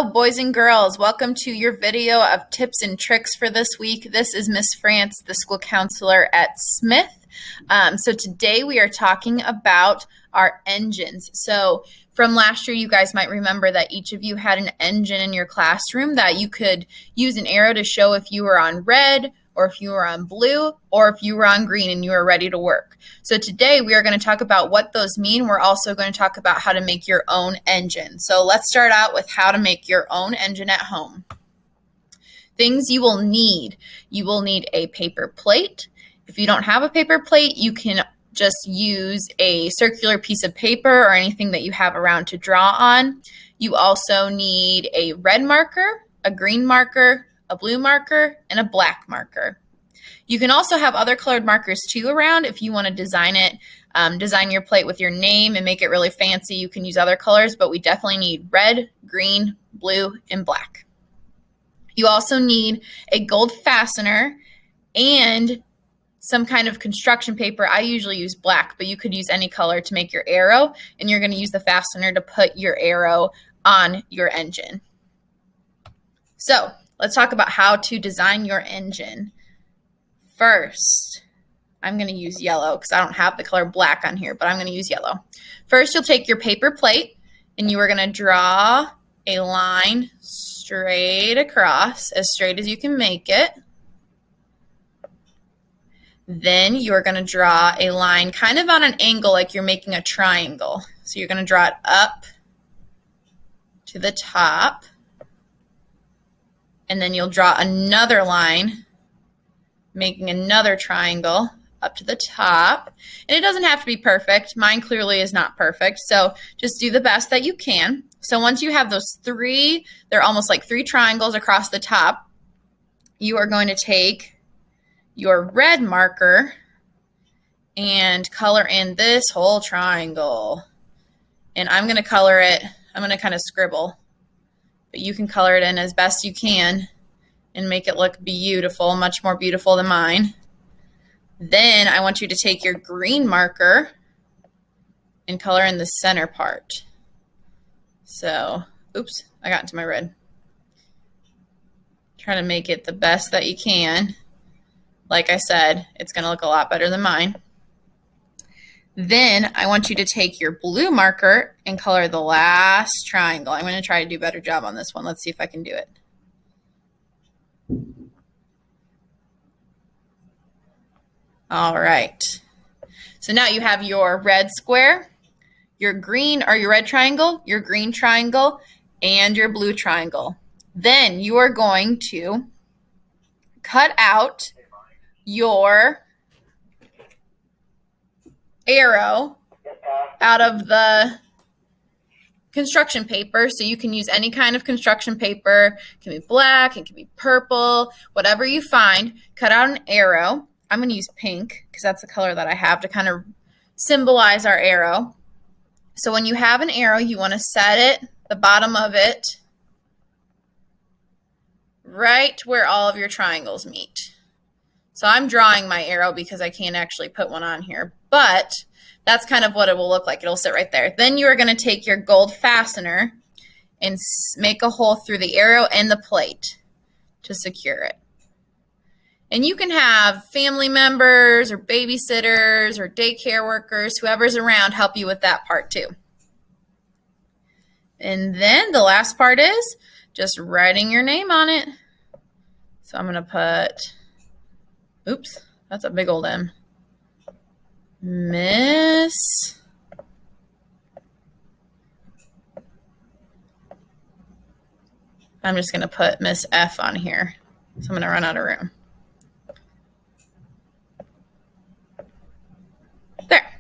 Hello, boys and girls. Welcome to your video of tips and tricks for this week. This is Miss France, the school counselor at Smith. So today we are talking about our engines. So from last year, you guys might remember that each of you had an engine in your classroom that you could use an arrow to show if you were on red, or if you were on blue, or if you were on green and you were ready to work. So today we are going to talk about what those mean. We're also going to talk about how to make your own engine. So let's start out with how to make your own engine at home. Things you will need. You will need a paper plate. If you don't have a paper plate, you can just use a circular piece of paper or anything that you have around to draw on. You also need a red marker, a green marker, a blue marker, and a black marker. You can also have other colored markers too around if you want to design it, design your plate with your name and make it really fancy. You can use other colors, but we definitely need red, green, blue, and black. You also need a gold fastener and some kind of construction paper. I usually use black, but you could use any color to make your arrow, and you're going to use the fastener to put your arrow on your engine. So let's talk about how to design your engine. First, I'm going to use yellow because I don't have the color black on here, but I'm going to use yellow. First, you'll take your paper plate and you are going to draw a line straight across, as straight as you can make it. Then you are going to draw a line kind of on an angle like you're making a triangle. So you're going to draw it up to the top. And then you'll draw another line, making another triangle up to the top. And it doesn't have to be perfect. Mine clearly is not perfect. So just do the best that you can. So once you have those three, they're almost like three triangles across the top, you are going to take your red marker and color in this whole triangle. And I'm going to color it, I'm going to kind of scribble. But you can color it in as best you can and make it look beautiful, much more beautiful than mine. Then I want you to take your green marker and color in the center part. So, oops, I got into my red. Try to make it the best that you can. Like I said, it's going to look a lot better than mine. Then I want you to take your blue marker and color the last triangle. I'm going to try to do a better job on this one. Let's see if I can do it. All right. So now you have your red square, your green or your red triangle, your green triangle, and your blue triangle. Then you are going to cut out your arrow out of the construction paper. So you can use any kind of construction paper. It can be black, it can be purple, whatever you find. Cut out an arrow. I'm going to use pink because that's the color that I have to kind of symbolize our arrow. So when you have an arrow, you want to set it, the bottom of it, right where all of your triangles meet. So I'm drawing my arrow because I can't actually put one on here, but that's kind of what it will look like. It'll sit right there. Then you are going to take your gold fastener and make a hole through the arrow and the plate to secure it. And you can have family members or babysitters or daycare workers, whoever's around, help you with that part too. And then the last part is just writing your name on it. So I'm going to put, oops, that's a big old M. Miss I'm just going to put Miss F on here. So I'm going to run out of room. There.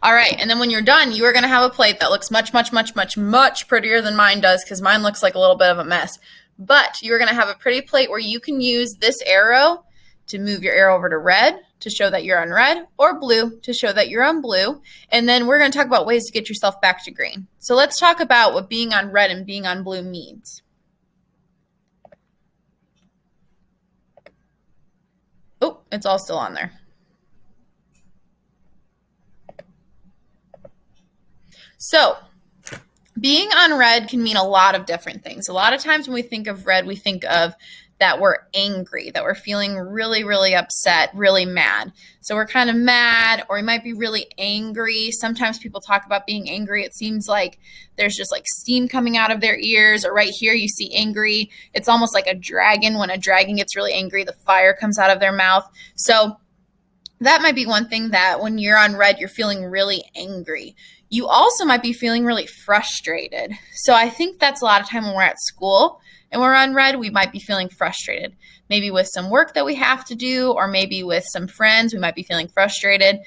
All right, and then when you're done, you are going to have a plate that looks much, much, much, much, much prettier than mine does because mine looks like a little bit of a mess. But you're going to have a pretty plate where you can use this arrow to move your arrow over to red to show that you're on red, or blue to show that you're on blue. And then we're going to talk about ways to get yourself back to green. So let's talk about what being on red and being on blue means. Oh, it's all still on there. So Being on red can mean a lot of different things. A lot of times when we think of red, we think of that we're angry, that we're feeling really, really upset, really mad. So we're kind of mad, or we might be really angry. Sometimes people talk about being angry. It seems like there's just like steam coming out of their ears, or right here you see angry. It's almost like a dragon. When a dragon gets really angry, the fire comes out of their mouth. So that might be one thing, that when you're on red, you're feeling really angry. You also might be feeling really frustrated. So I think that's a lot of time when we're at school and we're on red, we might be feeling frustrated. Maybe with some work that we have to do, or maybe with some friends, we might be feeling frustrated.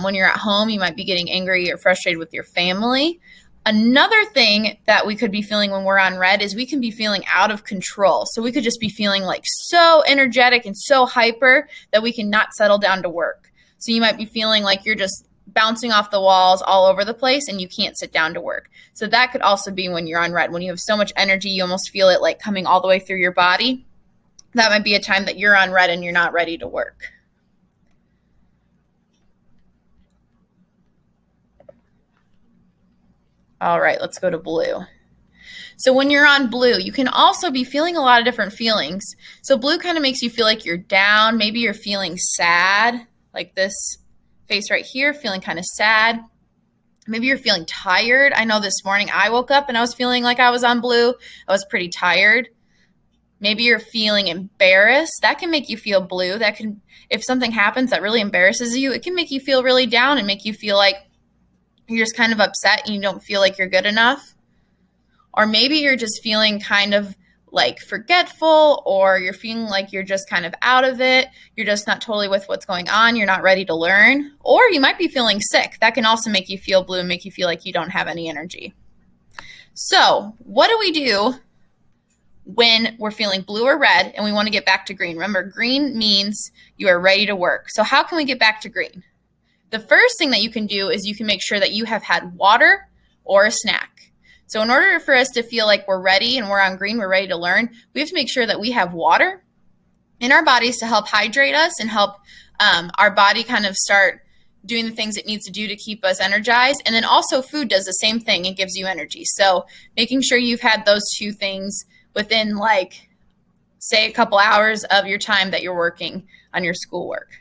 When you're at home, you might be getting angry or frustrated with your family. Another thing that we could be feeling when we're on red is we can be feeling out of control. So we could just be feeling like so energetic and so hyper that we cannot settle down to work. So you might be feeling like you're just bouncing off the walls all over the place and you can't sit down to work. So that could also be when you're on red. When you have so much energy, you almost feel it like coming all the way through your body. That might be a time that you're on red and you're not ready to work. All right, let's go to blue. So when you're on blue, you can also be feeling a lot of different feelings. So blue kind of makes you feel like you're down. Maybe you're feeling sad, like this face right here, feeling kind of sad. Maybe you're feeling tired. I know this morning I woke up and I was feeling like I was on blue. I was pretty tired. Maybe you're feeling embarrassed. That can make you feel blue. That can, if something happens that really embarrasses you, it can make you feel really down and make you feel like you're just kind of upset and you don't feel like you're good enough. Or maybe you're just feeling kind of like forgetful, or you're feeling like you're just kind of out of it. You're just not totally with what's going on. You're not ready to learn. Or you might be feeling sick. That can also make you feel blue and make you feel like you don't have any energy. So what do we do when we're feeling blue or red and we want to get back to green? Remember, green means you are ready to work. So how can we get back to green? The first thing that you can do is you can make sure that you have had water or a snack. So in order for us to feel like we're ready and we're on green, we're ready to learn, we have to make sure that we have water in our bodies to help hydrate us and help our body kind of start doing the things it needs to do to keep us energized. And then also food does the same thing. It gives you energy. So making sure you've had those two things within, like, say, a couple hours of your time that you're working on your schoolwork.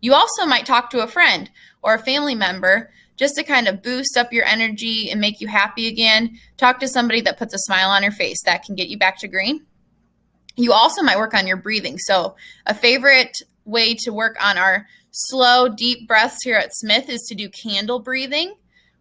You also might talk to a friend or a family member just to kind of boost up your energy and make you happy again. Talk to somebody that puts a smile on your face. That can get you back to green. You also might work on your breathing. So a favorite way to work on our slow, deep breaths here at Smith is to do candle breathing,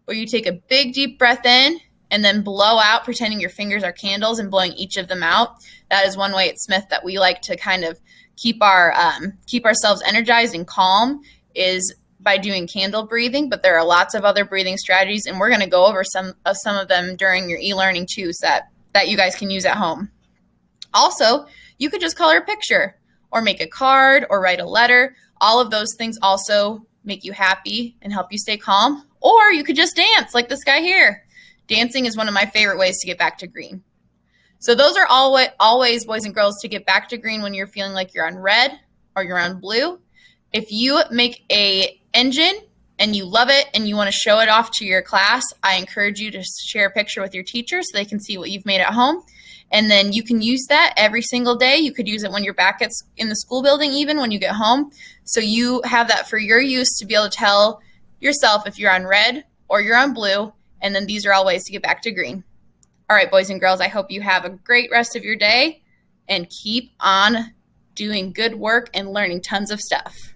where you take a big, deep breath in and then blow out, pretending your fingers are candles and blowing each of them out. That is one way at Smith that we like to kind of keep ourselves energized and calm, is by doing candle breathing. But there are lots of other breathing strategies, and we're going to go over some of them during your e-learning too, so that you guys can use at home. Also, you could just color a picture or make a card or write a letter. All of those things also make you happy and help you stay calm. Or you could just dance like this guy here. Dancing is one of my favorite ways to get back to green. So those are always, boys and girls, to get back to green when you're feeling like you're on red or you're on blue. If you make a engine and you love it and you want to show it off to your class, I encourage you to share a picture with your teacher so they can see what you've made at home. And then you can use that every single day. You could use it when you're back in the school building, even when you get home. So you have that for your use to be able to tell yourself if you're on red or you're on blue. And then these are all ways to get back to green. All right, boys and girls, I hope you have a great rest of your day and keep on doing good work and learning tons of stuff.